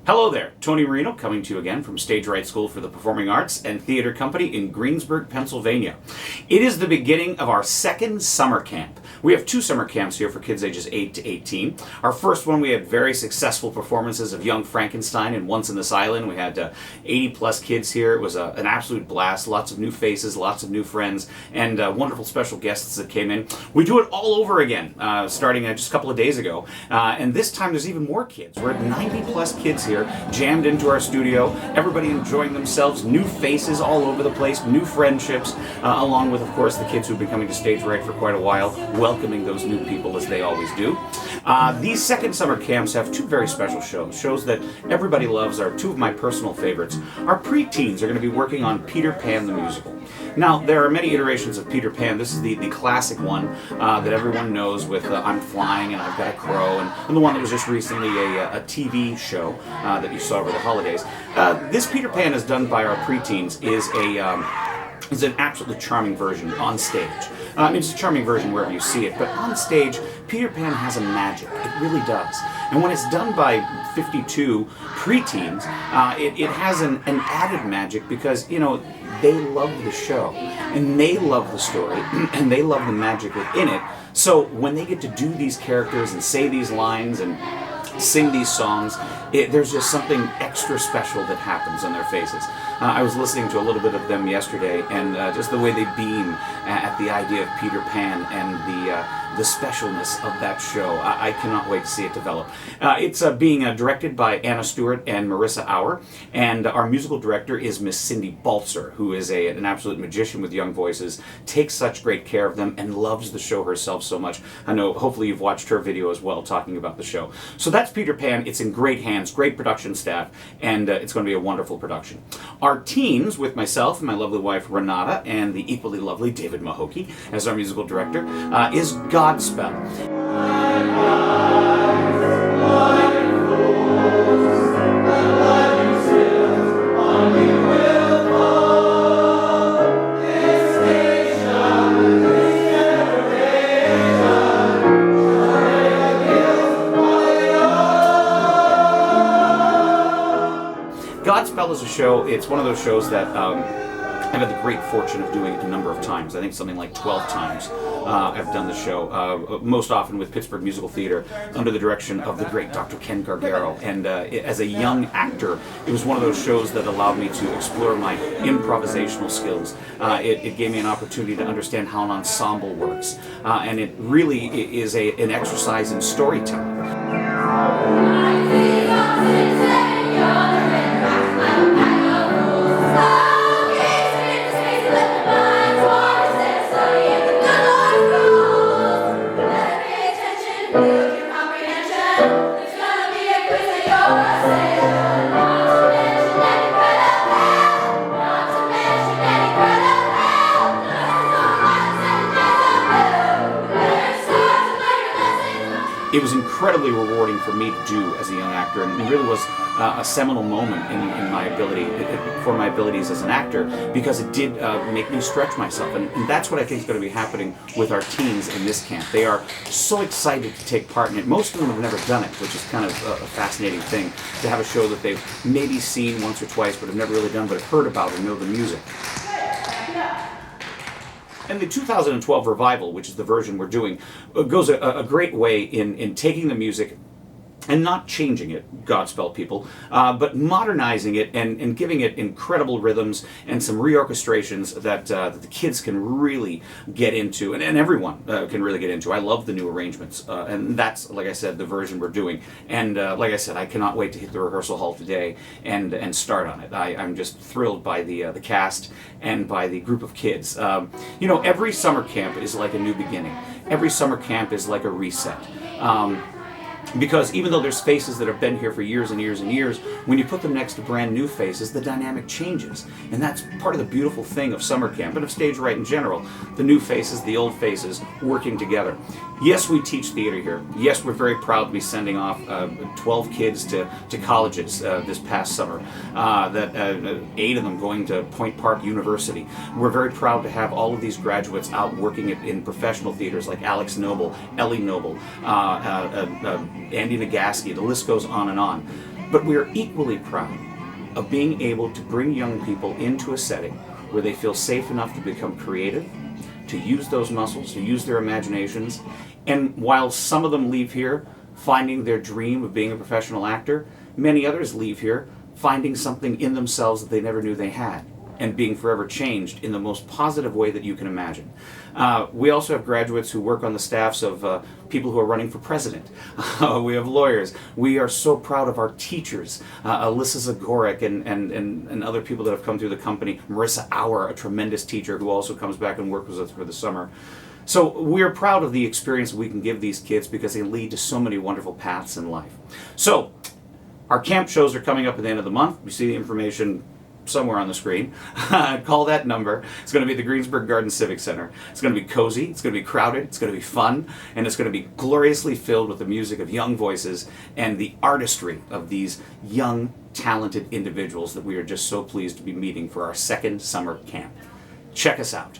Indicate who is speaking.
Speaker 1: Hello there, Tony Marino coming to you again from Stage Right School for the Performing Arts and Theater Company in Greensburg, Pennsylvania. It is the beginning of our second summer camp. We have two summer camps here for kids ages 8 to 18. Our first one, we had very successful performances of Young Frankenstein and Once in this Island. We had 80 plus kids here. It was an absolute blast. Lots of new faces, lots of new friends, and wonderful special guests that came in. We do it all over again, starting just a couple of days ago. And this time there's even more kids. We're at 90 plus kids here, jammed into our studio. Everybody enjoying themselves, new faces all over the place, new friendships, along with, of course, the kids who've been coming to Stage Right for quite a while, welcoming those new people as they always do. These second summer camps have two very special shows that everybody loves, are two of my personal favorites. Our preteens are going to be working on Peter Pan the musical. Now, there are many iterations of Peter Pan. This is the classic one that everyone knows with I'm Flying and I've Got a Crow, and the one that was just recently a TV show that you saw over the holidays. This Peter Pan is done by our preteens is an absolutely charming version on stage. It's a charming version wherever you see it, but on stage, Peter Pan has a magic. It really does. And when it's done by 52 preteens, it has an added magic because, you know, they love the show, and they love the story, and they love the magic within it. So when they get to do these characters and say these lines and sing these songs, there's just something extra special that happens on their faces. I was listening to a little bit of them yesterday, and just the way they beam at the idea of Peter Pan and the specialness of that show. I cannot wait to see it develop. It's being directed by Anna Stewart and Marissa Auer, and our musical director is Miss Cindy Baltzer, who is an absolute magician with young voices, takes such great care of them, and loves the show herself so much. I know hopefully you've watched her video as well talking about the show. So that's Peter Pan. It's in great hands, great production staff, and it's going to be a wonderful production. Our teens, with myself and my lovely wife Renata, and the equally lovely David Mahokey as our musical director, is Godspell. Godspell is a show, it's one of those shows that I've had the great fortune of doing it a number of times. I think something like 12 times I've done the show, most often with Pittsburgh Musical Theater under the direction of the great Dr. Ken Gargaro. And as a young actor, it was one of those shows that allowed me to explore my improvisational skills. It gave me an opportunity to understand how an ensemble works. And it really is an exercise in storytelling. It was incredibly rewarding for me to do as a young actor, and it really was a seminal moment in my ability, for my abilities as an actor, because it did make me stretch myself, and that's what I think is going to be happening with our teens in this camp. They are so excited to take part in it. Most of them have never done it, which is kind of a fascinating thing, to have a show that they've maybe seen once or twice, but have never really done, but have heard about and know the music. And the 2012 revival, which is the version we're doing, goes a great way in taking the music and not changing it, Godspell people, but modernizing it and giving it incredible rhythms and some reorchestrations that the kids can really get into, and everyone can really get into. I love the new arrangements, and that's, like I said, the version we're doing. And like I said, I cannot wait to hit the rehearsal hall today and start on it. I'm just thrilled by the cast and by the group of kids. You know, every summer camp is like a new beginning. Every summer camp is like a reset. Because even though there's faces that have been here for years and years and years, when you put them next to brand new faces, the dynamic changes. And that's part of the beautiful thing of summer camp and of Stage Right in general. The new faces, the old faces, working together. Yes, we teach theater here. Yes, we're very proud to be sending off 12 kids to colleges this past summer. 8 of them going to Point Park University. We're very proud to have all of these graduates out working in professional theaters like Alex Noble, Ellie Noble, Andy Nagaski, the list goes on and on. But we are equally proud of being able to bring young people into a setting where they feel safe enough to become creative, to use those muscles, to use their imaginations. And while some of them leave here finding their dream of being a professional actor, many others leave here finding something in themselves that they never knew they had, and being forever changed in the most positive way that you can imagine. We also have graduates who work on the staffs of people who are running for president. We have lawyers. We are so proud of our teachers, Alyssa Zagorek and other people that have come through the company. Marissa Auer, a tremendous teacher who also comes back and works with us for the summer. So we're proud of the experience we can give these kids because they lead to so many wonderful paths in life. So our camp shows are coming up at the end of the month. You see the information somewhere on the screen. Call that number. It's going to be at the Greensburg Garden Civic Center. It's going to be cozy, it's going to be crowded, it's going to be fun, and it's going to be gloriously filled with the music of young voices and the artistry of these young, talented individuals that we are just so pleased to be meeting for our second summer camp. Check us out.